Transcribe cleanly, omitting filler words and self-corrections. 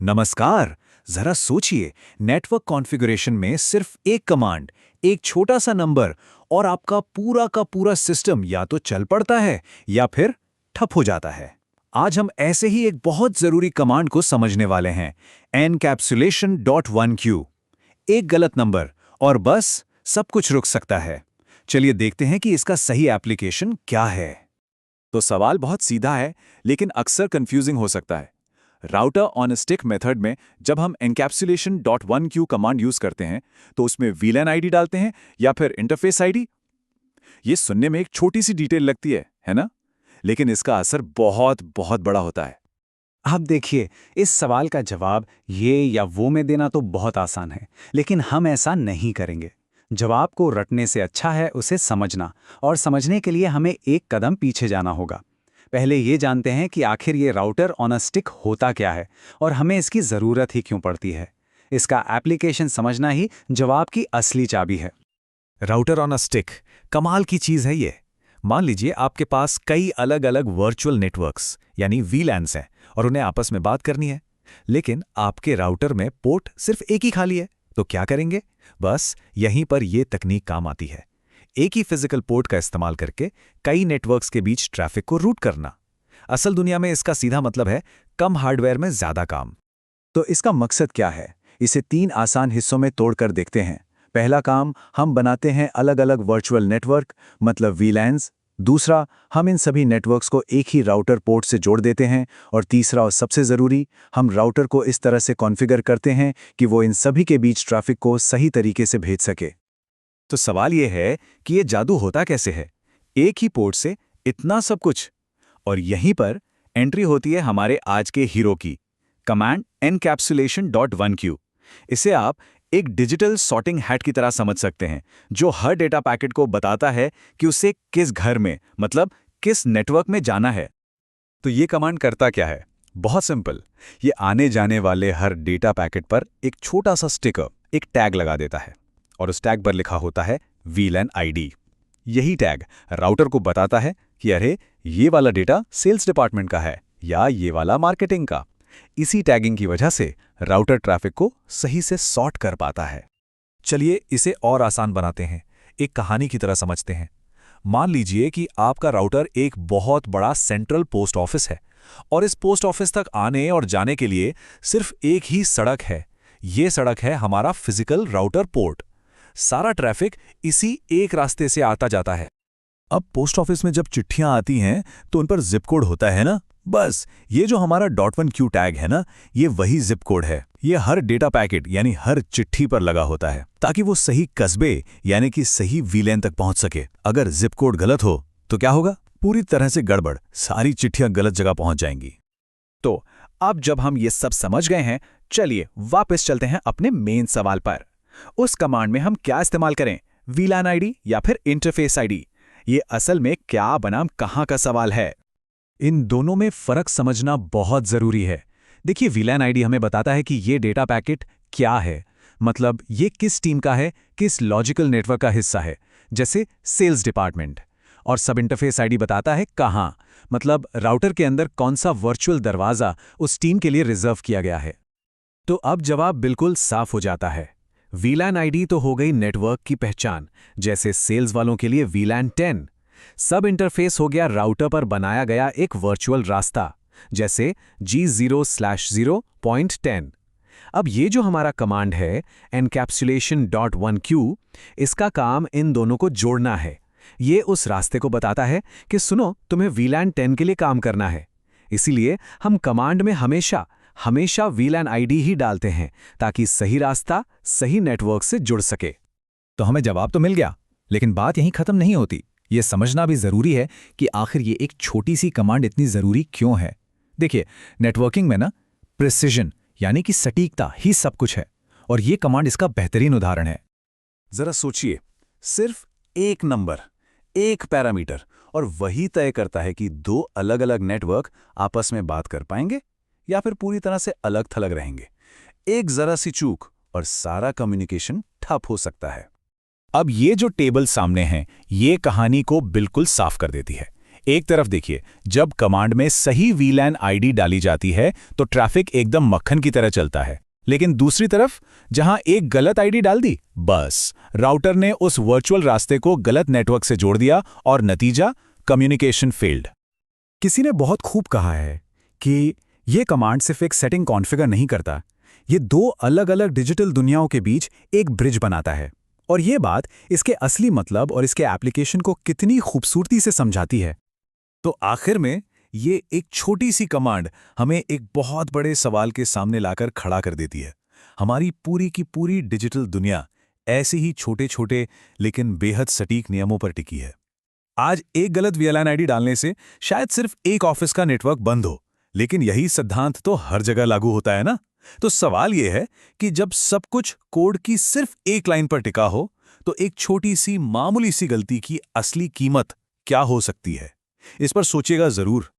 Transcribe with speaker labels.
Speaker 1: नमस्कार। जरा सोचिए, नेटवर्क कॉन्फ़िगरेशन में सिर्फ एक कमांड, एक छोटा सा नंबर और आपका पूरा का पूरा सिस्टम या तो चल पड़ता है या फिर ठप हो जाता है। आज हम ऐसे ही एक बहुत जरूरी कमांड को समझने वाले हैं, encapsulation.1q। एक गलत नंबर और बस सब कुछ रुक सकता है। चलिए देखते हैं कि इसका सही एप्लीकेशन क्या है।
Speaker 2: तो सवाल बहुत सीधा है, लेकिन अक्सर कंफ्यूजिंग हो सकता है। Router on a stick method में जब हम encapsulation.1q कमांड यूज करते हैं, तो उसमें VLAN आईडी डालते हैं या फिर इंटरफेस आईडी। ये सुनने में एक छोटी सी डिटेल लगती है ना? लेकिन इसका असर बहुत बहुत बड़ा होता है।
Speaker 3: अब देखिए, इस सवाल का जवाब ये या वो में देना तो बहुत आसान है, लेकिन हम ऐसा नहीं करेंगे। जवाब को रटने से अच्छा है उसे समझना, और समझने के लिए हमें एक कदम पीछे जाना होगा। पहले ये जानते हैं कि आखिर ये राउटर ऑन अ स्टिक होता क्या है और हमें इसकी ज़रूरत ही क्यों पड़ती है। इसका एप्लीकेशन समझना ही जवाब की असली चाबी है।
Speaker 1: राउटर ऑन अ स्टिक कमाल की चीज़ है ये। मान लीजिए आपके पास कई अलग अलग वर्चुअल नेटवर्क्स यानी VLANs हैं और उन्हें आपस में बात करनी है, लेकिन आपके राउटर में पोर्ट सिर्फ एक ही खाली है। तो क्या करेंगे? बस यहीं पर ये तकनीक काम आती है। एक ही फिजिकल पोर्ट का इस्तेमाल करके कई नेटवर्क्स के बीच ट्रैफिक को रूट करना। असल दुनिया में इसका सीधा मतलब है कम हार्डवेयर में ज़्यादा काम।
Speaker 3: तो इसका मकसद क्या है? इसे 3 आसान हिस्सों में तोड़कर देखते हैं। पहला काम, हम बनाते हैं अलग अलग वर्चुअल नेटवर्क, मतलब VLANs। दूसरा, हम इन सभी नेटवर्क्स को एक ही राउटर पोर्ट से जोड़ देते हैं। और तीसरा और सबसे ज़रूरी, हम राउटर को इस तरह से कॉन्फ़िगर करते हैं कि वो इन सभी के बीच ट्रैफिक को सही तरीके से भेज सके।
Speaker 1: तो सवाल यह है कि ये जादू होता कैसे है? एक ही पोर्ट से इतना सब कुछ। और यहीं पर एंट्री होती है हमारे आज के हीरो की, कमांड encapsulation.1q। इसे आप एक डिजिटल सॉर्टिंग हैट की तरह समझ सकते हैं, जो हर डेटा पैकेट को बताता है कि उसे किस घर में, मतलब किस नेटवर्क में जाना है।
Speaker 2: तो ये कमांड करता क्या है? बहुत सिंपल। ये आने जाने वाले हर डेटा पैकेट पर एक छोटा सा स्टिकर, एक टैग लगा देता है, और उस टैग पर लिखा होता है VLAN आईडी। यही टैग राउटर को बताता है कि अरे, ये वाला डेटा सेल्स डिपार्टमेंट का है या ये वाला मार्केटिंग का। इसी टैगिंग की वजह से राउटर ट्रैफिक को सही से सॉर्ट कर पाता है।
Speaker 1: चलिए इसे और आसान बनाते हैं, एक कहानी की तरह समझते हैं। मान लीजिए कि आपका राउटर एक बहुत बड़ा सेंट्रल पोस्ट ऑफिस है और इस पोस्ट ऑफिस तक आने और जाने के लिए सिर्फ एक ही सड़क है। ये सड़क है हमारा फिजिकल राउटर पोर्ट। सारा ट्रैफिक इसी एक रास्ते से आता जाता है। अब पोस्ट ऑफिस में जब चिट्ठियां आती हैं तो उन पर जिप कोड होता है ना। बस ये जो हमारा .1q टैग है ना, ये वही जिप कोड है। ये हर डेटा पैकेट यानी हर चिट्ठी पर लगा होता है ताकि वो सही कस्बे यानी कि सही VLAN तक पहुंच सके। अगर जिप कोड गलत हो तो क्या होगा? पूरी तरह से गड़बड़, सारी चिट्ठियां गलत जगह पहुंच जाएंगी।
Speaker 2: तो अब जब हम ये सब समझ गए हैं, चलिए वापस चलते हैं अपने मेन सवाल पर। उस कमांड में हम क्या इस्तेमाल करें, VLAN आईडी या फिर इंटरफेस आईडी? ये असल में क्या बनाम कहां का सवाल है।
Speaker 1: इन दोनों में फर्क समझना बहुत जरूरी है। देखिए, VLAN आईडी हमें बताता है कि ये डेटा पैकेट क्या है, मतलब ये किस टीम का है, किस लॉजिकल नेटवर्क का हिस्सा है, जैसे सेल्स डिपार्टमेंट। और सब इंटरफेस आईडी बताता है कहां, मतलब राउटर के अंदर कौन सा वर्चुअल दरवाजा उस टीम के लिए रिजर्व किया गया है। तो अब जवाब बिल्कुल साफ हो जाता है। VLAN आईडी तो हो गई नेटवर्क की पहचान, जैसे सेल्स वालों के लिए VLAN 10। सब इंटरफेस हो गया राउटर पर बनाया गया एक वर्चुअल रास्ता, जैसे G0/0.10। अब ये जो हमारा कमांड है encapsulation.1q, इसका काम इन दोनों को जोड़ना है। ये उस रास्ते को बताता है कि सुनो, तुम्हें VLAN 10 के लिए काम करना है। इसीलिए हम कमांड में हमेशा VLAN आईडी ही डालते हैं ताकि सही रास्ता सही नेटवर्क से जुड़ सके।
Speaker 4: तो हमें जवाब तो मिल गया, लेकिन बात यहीं खत्म नहीं होती। ये समझना भी जरूरी है कि आखिर ये एक छोटी सी कमांड इतनी जरूरी क्यों है। देखिए, नेटवर्किंग में ना प्रिसिजन यानी कि सटीकता ही सब कुछ है, और ये कमांड इसका बेहतरीन उदाहरण है।
Speaker 1: जरा सोचिए, सिर्फ एक नंबर, एक पैरामीटर, और वही तय करता है कि दो अलग अलग नेटवर्क आपस में बात कर पाएंगे या फिर पूरी तरह से अलग थलग रहेंगे। एक जरा सी चूक और सारा कम्युनिकेशन ठप हो सकता है। अब ये जो टेबल सामने है, ये कहानी को बिल्कुल साफ कर देती है। एक तरफ देखिए, जब कमांड में सही VLAN आईडी डाली जाती है तो ट्रैफिक एकदम मक्खन की तरह चलता है। लेकिन दूसरी तरफ जहां एक गलत आईडी डाल दी, बस राउटर ने उस वर्चुअल रास्ते को गलत नेटवर्क से जोड़ दिया और नतीजा कम्युनिकेशन फेल्ड।
Speaker 3: किसी ने बहुत खूब कहा है कि ये कमांड सिर्फ एक सेटिंग कॉन्फ़िगर नहीं करता, ये दो अलग अलग डिजिटल दुनियाओं के बीच एक ब्रिज बनाता है। और ये बात इसके असली मतलब और इसके एप्लीकेशन को कितनी खूबसूरती से समझाती है।
Speaker 1: तो आखिर में ये एक छोटी सी कमांड हमें एक बहुत बड़े सवाल के सामने लाकर खड़ा कर देती है। हमारी पूरी की पूरी डिजिटल दुनिया ऐसे ही छोटे छोटे लेकिन बेहद सटीक नियमों पर टिकी है। आज एक गलत VLAN आईडी डालने से शायद सिर्फ एक ऑफिस का नेटवर्क बंद हो, लेकिन यही सिद्धांत तो हर जगह लागू होता है ना। तो सवाल यह है कि जब सब कुछ कोड की सिर्फ एक लाइन पर टिका हो, तो एक छोटी सी मामूली सी गलती की असली कीमत क्या हो सकती है? इस पर सोचिएगा जरूर।